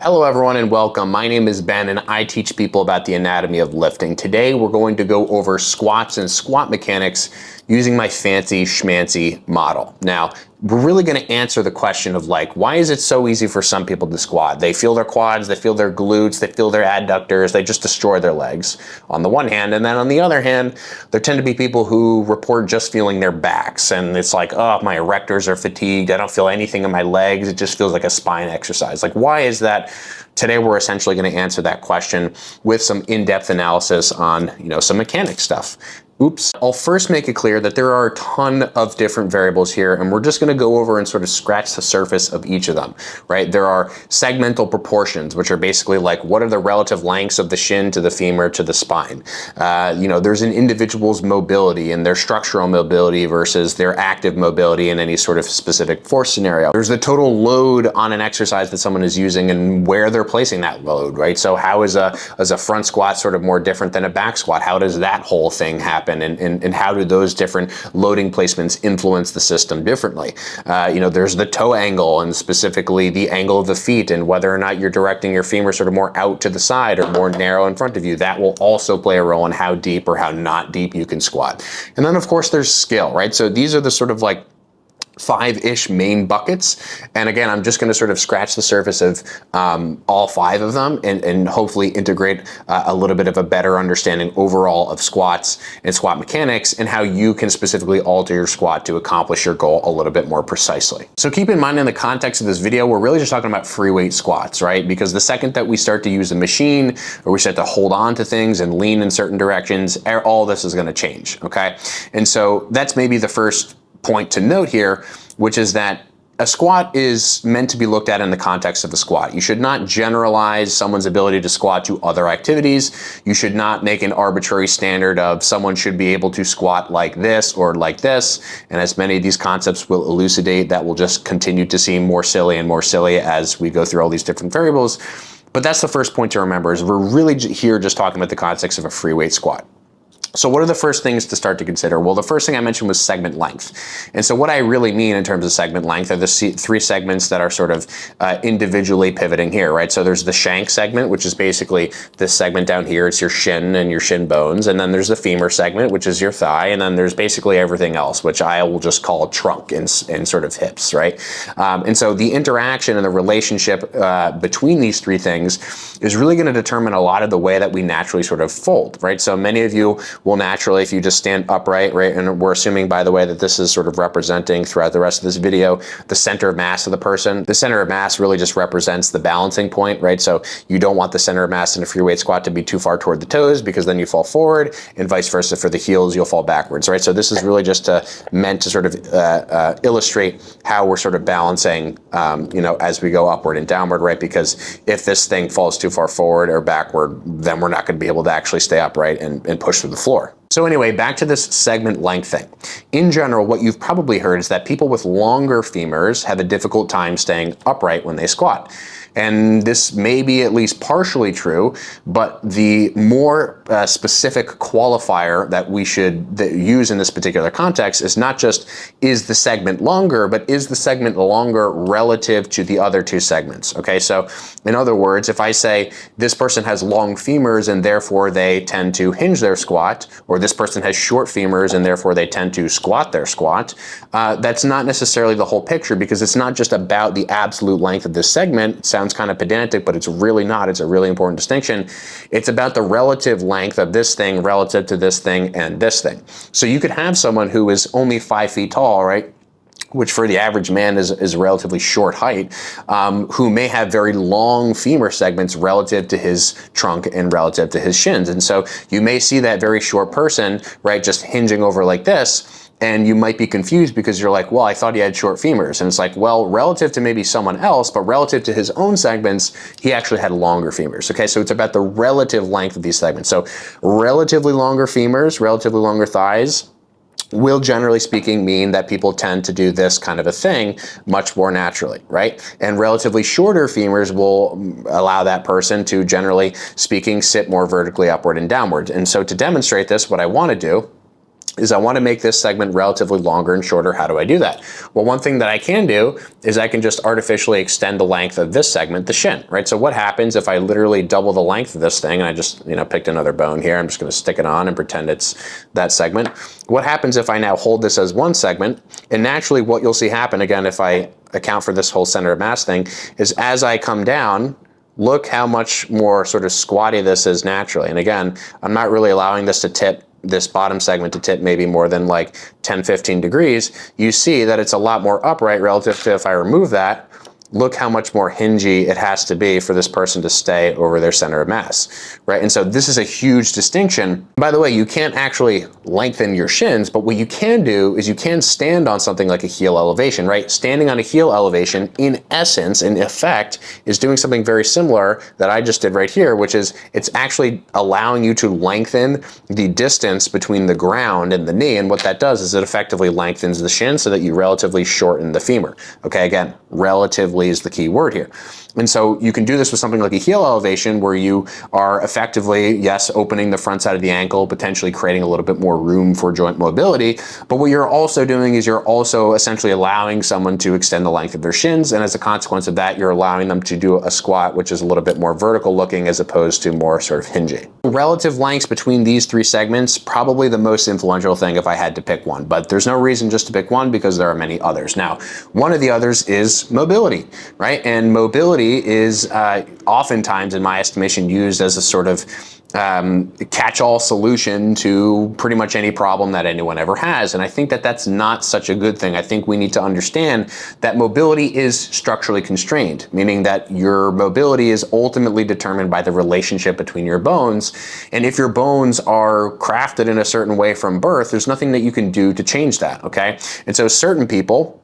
Hello everyone and welcome. My name is Ben and I teach people about the anatomy of lifting. Today we're going to go over squats and squat mechanics using my fancy schmancy model. Now, we're really going to answer the question of why is it so easy for some people to squat? They feel their quads, they feel their glutes, they feel their adductors, they just destroy their legs on the one hand. And then on the other hand, there tend to be people who report just feeling their backs. And it's like, oh, my erectors are fatigued. I don't feel anything in my legs. It just feels like a spine exercise. Why is that? Today, we're essentially going to answer that question with some in-depth analysis on, some mechanic stuff. Oops. I'll first make it clear that there are a ton of different variables here, and we're just going to go over and sort of scratch the surface of each of them, right? There are segmental proportions, which are basically what are the relative lengths of the shin to the femur to the spine? There's an individual's mobility and their structural mobility versus their active mobility in any sort of specific force scenario. There's the total load on an exercise that someone is using and where they're placing that load, right? So how is a front squat sort of more different than a back squat? How does that whole thing happen? And how do those different loading placements influence the system differently? There's the toe angle and specifically the angle of the feet and whether or not you're directing your femur sort of more out to the side or more narrow in front of you. That will also play a role in how deep or how not deep you can squat. And then of course there's skill, right? So these are the sort of five-ish main buckets. And again, I'm just going to sort of scratch the surface of all five of them and hopefully integrate a little bit of a better understanding overall of squats and squat mechanics and how you can specifically alter your squat to accomplish your goal a little bit more precisely. So keep in mind in the context of this video, we're really just talking about free weight squats, right? Because the second that we start to use a machine or we start to hold on to things and lean in certain directions, all this is going to change, okay? And so that's maybe the first point to note here, which is that a squat is meant to be looked at in the context of a squat. You should not generalize someone's ability to squat to other activities. You should not make an arbitrary standard of someone should be able to squat like this or like this. And as many of these concepts will elucidate, that will just continue to seem more silly and more silly as we go through all these different variables. But that's the first point to remember is we're really here just talking about the context of a free weight squat. So what are the first things to start to consider? Well, the first thing I mentioned was segment length. And so what I really mean in terms of segment length are the three segments that are sort of individually pivoting here, right? So there's the shank segment, which is basically this segment down here. It's your shin and your shin bones. And then there's the femur segment, which is your thigh. And then there's basically everything else, which I will just call trunk and sort of hips, right? And so the interaction and the relationship between these three things is really going to determine a lot of the way that we naturally sort of fold, right? So many of you will naturally, if you just stand upright, right, and we're assuming, by the way, that this is sort of representing throughout the rest of this video, the center of mass of the person. The center of mass really just represents the balancing point, right? So you don't want the center of mass in a free weight squat to be too far toward the toes because then you fall forward, and vice versa for the heels, you'll fall backwards, right? So this is really just meant to sort of illustrate how we're sort of balancing, as we go upward and downward, right? Because if this thing falls too far forward or backward, then we're not going to be able to actually stay upright and push through the floor. So anyway, back to this segment length thing. In general, what you've probably heard is that people with longer femurs have a difficult time staying upright when they squat. And this may be at least partially true, but the more specific qualifier that we should use in this particular context is not just is the segment longer, but is the segment longer relative to the other two segments, okay? So in other words, if I say this person has long femurs and therefore they tend to hinge their squat, or this person has short femurs and therefore they tend to squat their squat, that's not necessarily the whole picture because it's not just about the absolute length of this segment. It sounds kind of pedantic, but it's really not. It's a really important distinction. It's about the relative length of this thing relative to this thing and this thing. So you could have someone who is only 5 feet tall, right? Which for the average man is a relatively short height, who may have very long femur segments relative to his trunk and relative to his shins. And so you may see that very short person, right, just hinging over like this, and you might be confused because you're like, well, I thought he had short femurs. And it's like, well, relative to maybe someone else, but relative to his own segments, he actually had longer femurs. Okay, so it's about the relative length of these segments. So relatively longer femurs, relatively longer thighs, will generally speaking mean that people tend to do this kind of a thing much more naturally, right? And relatively shorter femurs will allow that person to, generally speaking, sit more vertically upward and downward. And so to demonstrate this, what I want to do is I want to make this segment relatively longer and shorter. How do I do that? Well, one thing that I can do is I can just artificially extend the length of this segment, the shin, right? So what happens if I literally double the length of this thing, and I just, picked another bone here, I'm just going to stick it on and pretend it's that segment. What happens if I now hold this as one segment? And naturally what you'll see happen, again, if I account for this whole center of mass thing, is as I come down, look how much more sort of squatty this is naturally. And again, I'm not really allowing this to tip, this bottom segment to tip maybe more than like 10, 15 degrees. You see that it's a lot more upright relative to if I remove that. Look how much more hingy it has to be for this person to stay over their center of mass, right? And so this is a huge distinction. By the way, you can't actually lengthen your shins, but what you can do is you can stand on something like a heel elevation, right? Standing on a heel elevation, in essence, in effect, is doing something very similar that I just did right here, which is it's actually allowing you to lengthen the distance between the ground and the knee. And what that does is it effectively lengthens the shin so that you relatively shorten the femur. Okay, again, relatively is the key word here. And so you can do this with something like a heel elevation where you are effectively, yes, opening the front side of the ankle, potentially creating a little bit more room for joint mobility. But what you're also doing is you're also essentially allowing someone to extend the length of their shins. And as a consequence of that, you're allowing them to do a squat, which is a little bit more vertical looking as opposed to more sort of hingy. Relative lengths between these three segments, probably the most influential thing if I had to pick one, but there's no reason just to pick one because there are many others. Now, one of the others is mobility, right? And mobility is oftentimes, in my estimation, used as a sort of catch-all solution to pretty much any problem that anyone ever has. And I think that that's not such a good thing. I think we need to understand that mobility is structurally constrained, meaning that your mobility is ultimately determined by the relationship between your bones. And if your bones are crafted in a certain way from birth, there's nothing that you can do to change that, okay? And so certain people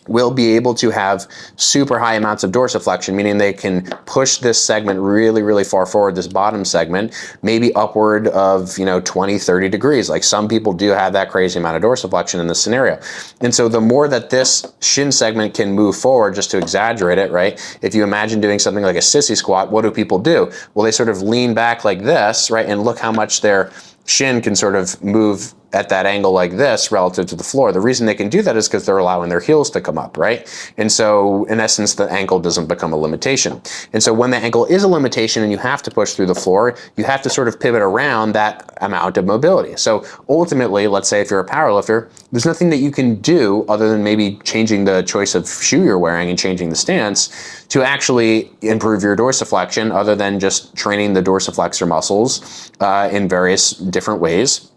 will be able to have super high amounts of dorsiflexion, meaning they can push this segment really, really far forward, this bottom segment, maybe upward of, 20, 30 degrees. Like some people do have that crazy amount of dorsiflexion in this scenario. And so the more that this shin segment can move forward, just to exaggerate it, right? If you imagine doing something like a sissy squat, what do people do? Well, they sort of lean back like this, right? And look how much their shin can sort of move at that angle like this relative to the floor. The reason they can do that is because they're allowing their heels to come up, right? And so in essence, the ankle doesn't become a limitation. And so when the ankle is a limitation and you have to push through the floor, you have to sort of pivot around that amount of mobility. So ultimately, let's say if you're a powerlifter, there's nothing that you can do other than maybe changing the choice of shoe you're wearing and changing the stance to actually improve your dorsiflexion other than just training the dorsiflexor muscles in various different ways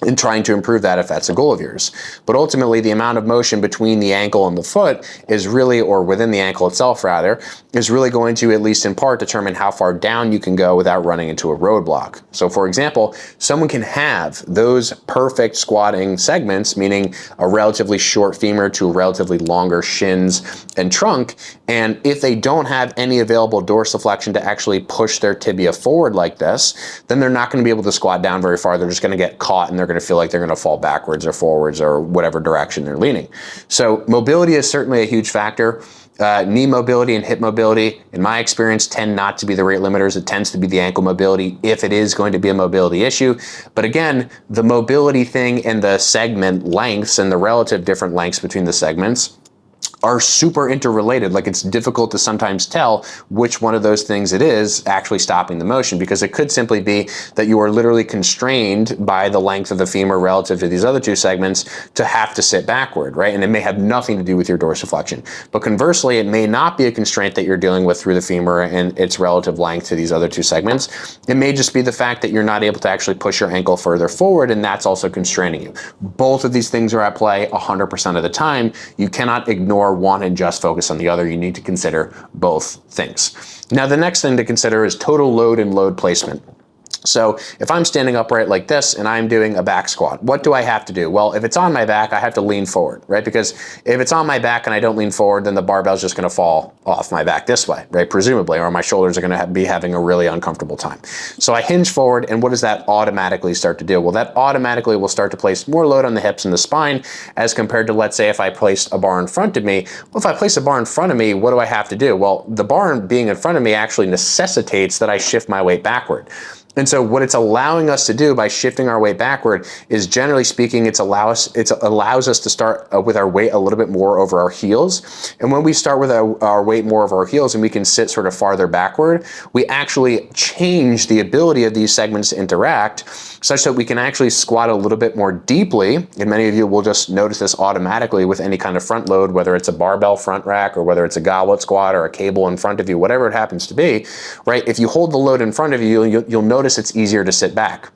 and trying to improve that if that's a goal of yours. But ultimately, the amount of motion between the ankle and the foot is really, or within the ankle itself rather, is really going to, at least in part, determine how far down you can go without running into a roadblock. So for example, someone can have those perfect squatting segments, meaning a relatively short femur to relatively longer shins and trunk, and if they don't have any available dorsiflexion to actually push their tibia forward like this, then they're not going to be able to squat down very far. They're just going to get caught and they're going to feel like they're going to fall backwards or forwards or whatever direction they're leaning. So mobility is certainly a huge factor. Knee mobility and hip mobility, in my experience, tend not to be the rate limiters. It tends to be the ankle mobility if it is going to be a mobility issue. But again, the mobility thing and the segment lengths and the relative different lengths between the segments are super interrelated. Like it's difficult to sometimes tell which one of those things it is actually stopping the motion, because it could simply be that you are literally constrained by the length of the femur relative to these other two segments to have to sit backward, right? And it may have nothing to do with your dorsiflexion. But conversely, it may not be a constraint that you're dealing with through the femur and its relative length to these other two segments. It may just be the fact that you're not able to actually push your ankle further forward, and that's also constraining you. Both of these things are at play 100% of the time. You cannot ignore one and just focus on the other. You need to consider both things. Now, the next thing to consider is total load and load placement. So if I'm standing upright like this and I'm doing a back squat, what do I have to do? Well, if it's on my back, I have to lean forward, right? Because if it's on my back and I don't lean forward, then the barbell is just going to fall off my back this way, right? Presumably, or my shoulders are going to be having a really uncomfortable time. So I hinge forward, and what does that automatically start to do? Well, that automatically will start to place more load on the hips and the spine as compared to, let's say, if I placed a bar in front of me. Well, if I place a bar in front of me, what do I have to do? Well, the bar being in front of me actually necessitates that I shift my weight backward. And so what it's allowing us to do by shifting our weight backward is, generally speaking, it allows us to start with our weight a little bit more over our heels. And when we start with our weight more over our heels and we can sit sort of farther backward, we actually change the ability of these segments to interact such that we can actually squat a little bit more deeply. And many of you will just notice this automatically with any kind of front load, whether it's a barbell front rack or whether it's a goblet squat or a cable in front of you, whatever it happens to be, right? If you hold the load in front of you, you'll notice it's easier to sit back.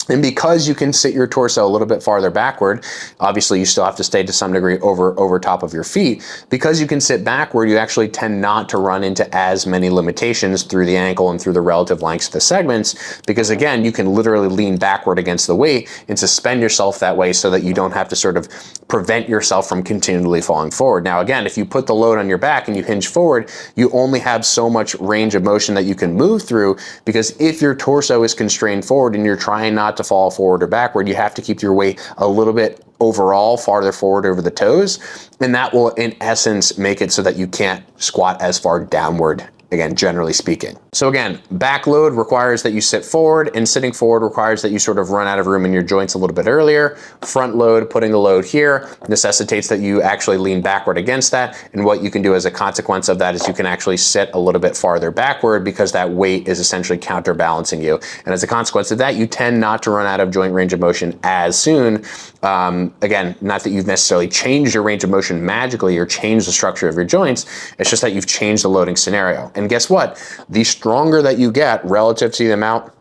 And because you can sit your torso a little bit farther backward, obviously you still have to stay to some degree over top of your feet. Because you can sit backward, you actually tend not to run into as many limitations through the ankle and through the relative lengths of the segments. Because again, you can literally lean backward against the weight and suspend yourself that way so that you don't have to sort of prevent yourself from continually falling forward. Now, again, if you put the load on your back and you hinge forward, you only have so much range of motion that you can move through, because if your torso is constrained forward and you're trying not to fall forward or backward, you have to keep your weight a little bit overall farther forward over the toes, and that will in essence make it so that you can't squat as far downward, again, generally speaking. So again, back load requires that you sit forward, and sitting forward requires that you sort of run out of room in your joints a little bit earlier. Front load, putting the load here, necessitates that you actually lean backward against that. And what you can do as a consequence of that is you can actually sit a little bit farther backward because that weight is essentially counterbalancing you. And as a consequence of that, you tend not to run out of joint range of motion as soon. Again, not that you've necessarily changed your range of motion magically or changed the structure of your joints. It's just that you've changed the loading scenario. And guess what? The stronger that you get relative to the amount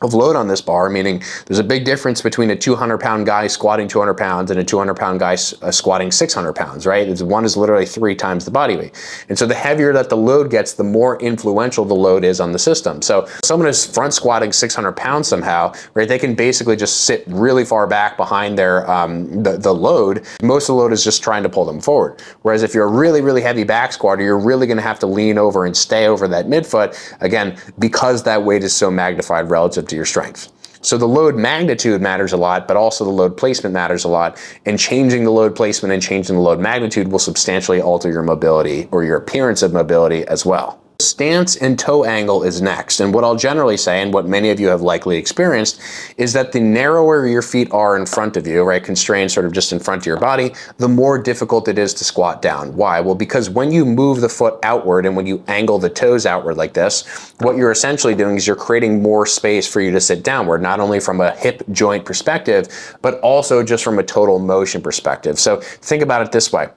of load on this bar, meaning there's a big difference between a 200-pound guy squatting 200 pounds and a 200-pound guy squatting 600 pounds, right? One is literally 3 times the body weight. And so the heavier that the load gets, the more influential the load is on the system. So someone is front squatting 600 pounds somehow, right? They can basically just sit really far back behind their the load. Most of the load is just trying to pull them forward. Whereas if you're a really, really heavy back squatter, you're really gonna have to lean over and stay over that midfoot, again, because that weight is so magnified relative to your strength. So the load magnitude matters a lot, but also the load placement matters a lot. And changing the load placement and changing the load magnitude will substantially alter your mobility or your appearance of mobility as well. Stance and toe angle is next. And what I'll generally say, and what many of you have likely experienced, is that the narrower your feet are in front of you, right, constrained sort of just in front of your body, the more difficult it is to squat down. Why? Well, because when you move the foot outward and when you angle the toes outward like this, what you're essentially doing is you're creating more space for you to sit downward, not only from a hip joint perspective, but also just from a total motion perspective. So think about it this way.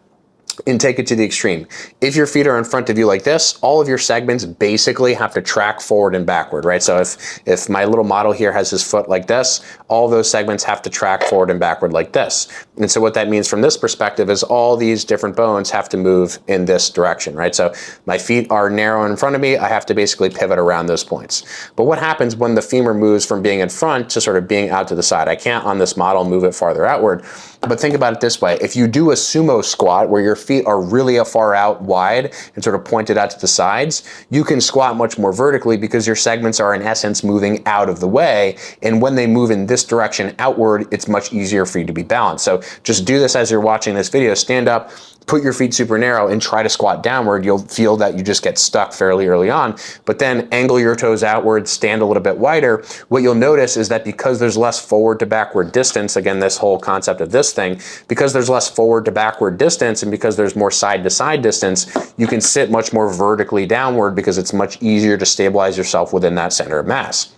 And take it to the extreme. If your feet are in front of you like this, all of your segments basically have to track forward and backward, right? So if my little model here has his foot like this, all those segments have to track forward and backward like this. And so what that means from this perspective is all these different bones have to move in this direction, right? So my feet are narrow in front of me, I have to basically pivot around those points. But what happens when the femur moves from being in front to sort of being out to the side? I can't on this model move it farther outward, but think about it this way. If you do a sumo squat where your feet are really far out wide and sort of pointed out to the sides, you can squat much more vertically because your segments are in essence moving out of the way. And when they move in this direction outward, it's much easier for you to be balanced. So just do this as you're watching this video. Stand up, put your feet super narrow and try to squat downward. You'll feel that you just get stuck fairly early on, but then angle your toes outward, stand a little bit wider. What you'll notice is that because there's less forward to backward distance, again, this whole concept of this thing, because there's less forward to backward distance and because there's more side to side distance, you can sit much more vertically downward because it's much easier to stabilize yourself within that center of mass.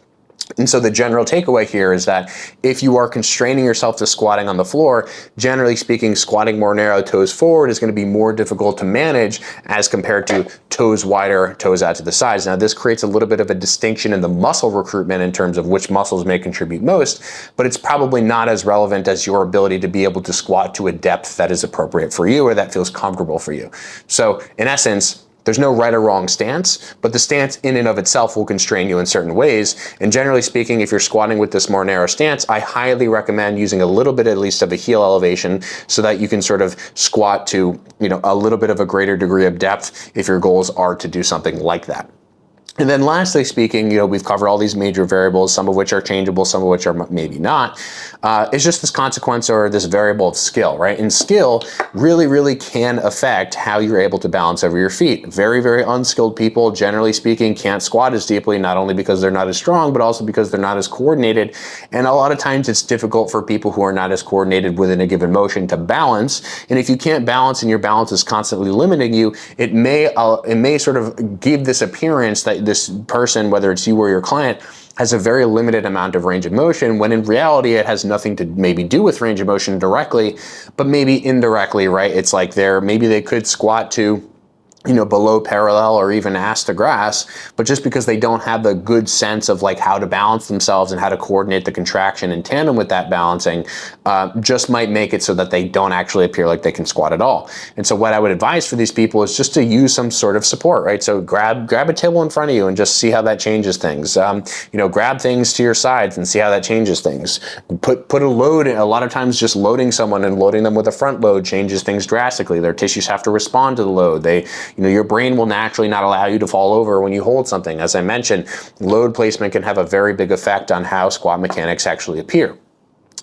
And so the general takeaway here is that if you are constraining yourself to squatting on the floor, generally speaking, squatting more narrow, toes forward is going to be more difficult to manage as compared to toes wider, toes out to the sides. Now, this creates a little bit of a distinction in the muscle recruitment in terms of which muscles may contribute most, but it's probably not as relevant as your ability to be able to squat to a depth that is appropriate for you or that feels comfortable for you. So in essence, there's no right or wrong stance, but the stance in and of itself will constrain you in certain ways. And generally speaking, if you're squatting with this more narrow stance, I highly recommend using a little bit at least of a heel elevation so that you can sort of squat to, a little bit of a greater degree of depth if your goals are to do something like that. And then lastly speaking, we've covered all these major variables, some of which are changeable, some of which are maybe not. It's just this consequence or this variable of skill, right? And skill really, really can affect how you're able to balance over your feet. Very, very unskilled people, generally speaking, can't squat as deeply, not only because they're not as strong, but also because they're not as coordinated. And a lot of times it's difficult for people who are not as coordinated within a given motion to balance. And if you can't balance and your balance is constantly limiting you, it may sort of give this appearance that this person, whether it's you or your client, has a very limited amount of range of motion, when in reality it has nothing to maybe do with range of motion directly, but maybe indirectly, right? It's like maybe they could squat to below parallel or even ass to grass, but just because they don't have the good sense of like how to balance themselves and how to coordinate the contraction in tandem with that balancing, just might make it so that they don't actually appear like they can squat at all. And so what I would advise for these people is just to use some sort of support, right? So grab a table in front of you and just see how that changes things. Grab things to your sides and see how that changes things. Put a load. A lot of times just loading someone and loading them with a front load changes things drastically. Their tissues have to respond to the load. Your brain will naturally not allow you to fall over when you hold something. As I mentioned, load placement can have a very big effect on how squat mechanics actually appear.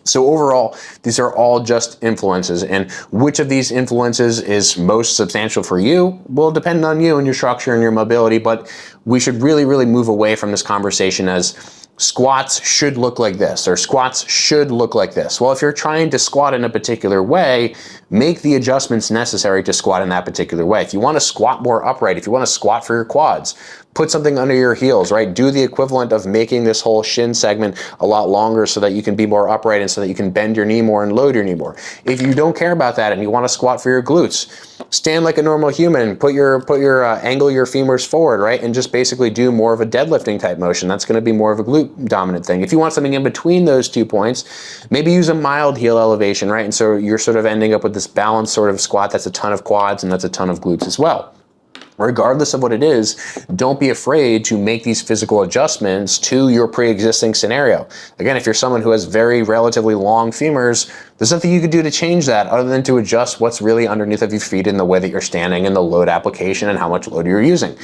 So overall, these are all just influences, and which of these influences is most substantial for you will depend on you and your structure and your mobility, but we should really, really move away from this conversation as squats should look like this, or squats should look like this. Well, if you're trying to squat in a particular way, make the adjustments necessary to squat in that particular way. If you want to squat more upright, if you want to squat for your quads, put something under your heels, right? Do the equivalent of making this whole shin segment a lot longer so that you can be more upright and so that you can bend your knee more and load your knee more. If you don't care about that and you want to squat for your glutes, stand like a normal human, angle your femurs forward, right? And just basically do more of a deadlifting type motion. That's going to be more of a glute dominant thing. If you want something in between those 2 points, maybe use a mild heel elevation, right? And so you're sort of ending up with this balanced sort of squat that's a ton of quads and that's a ton of glutes as well. Regardless of what it is, don't be afraid to make these physical adjustments to your pre-existing scenario. Again, if you're someone who has very relatively long femurs, there's nothing you could do to change that other than to adjust what's really underneath of your feet in the way that you're standing and the load application and how much load you're using.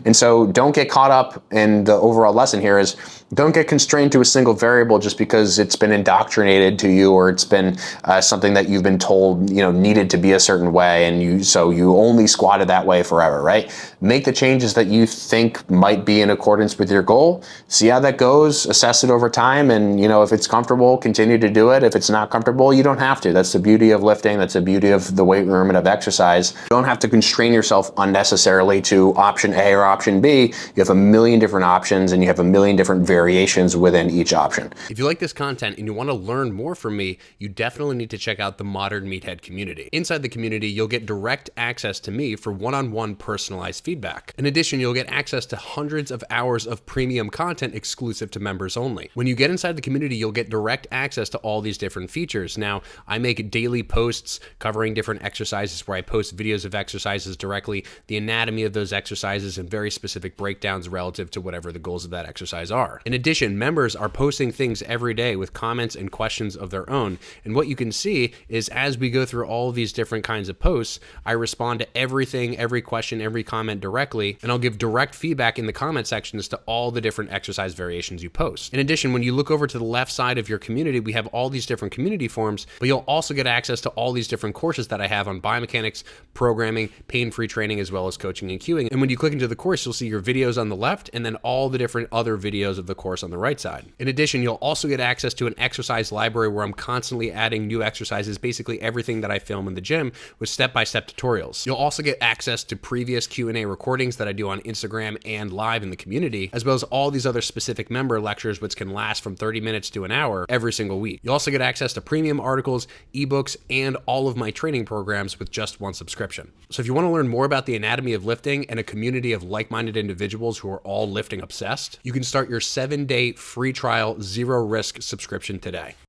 And so don't get caught up in the overall lesson here is don't get constrained to a single variable just because it's been indoctrinated to you or it's been something that you've been told, needed to be a certain way and you only squatted that way forever, right? Make the changes that you think might be in accordance with your goal. See how that goes, assess it over time, and if it's comfortable, continue to do it. If it's not comfortable, you don't have to. That's the beauty of lifting. That's the beauty of the weight room and of exercise. You don't have to constrain yourself unnecessarily to option A or option B. You have a million different options and you have a million different variations within each option. If you like this content and you want to learn more from me, you definitely need to check out the Modern Meathead community. Inside the community, you'll get direct access to me for one-on-one personalized feedback. In addition, you'll get access to hundreds of hours of premium content exclusive to members only. When you get inside the community, you'll get direct access to all these different features. Now, I make daily posts covering different exercises where I post videos of exercises directly, the anatomy of those exercises, and very specific breakdowns relative to whatever the goals of that exercise are. In addition, members are posting things every day with comments and questions of their own. And what you can see is as we go through all of these different kinds of posts, I respond to everything, every question, every comment directly, and I'll give direct feedback in the comment sections to all the different exercise variations you post. In addition, when you look over to the left side of your community, we have all these different community forums, but you'll also get access to all these different courses that I have on biomechanics, programming, pain-free training, as well as coaching and cueing. And when you click into the course, you'll see your videos on the left and then all the different other videos of the course on the right side. In addition, you'll also get access to an exercise library where I'm constantly adding new exercises, basically everything that I film in the gym with step-by-step tutorials. You'll also get access to previous Q&A recordings that I do on Instagram and live in the community, as well as all these other specific member lectures, which can last from 30 minutes to an hour every single week. You also get access to premium articles, ebooks, and all of my training programs with just one subscription. So if you want to learn more about the anatomy of lifting and a community of like-minded individuals who are all lifting obsessed, you can start your 7-day free trial, zero risk subscription today.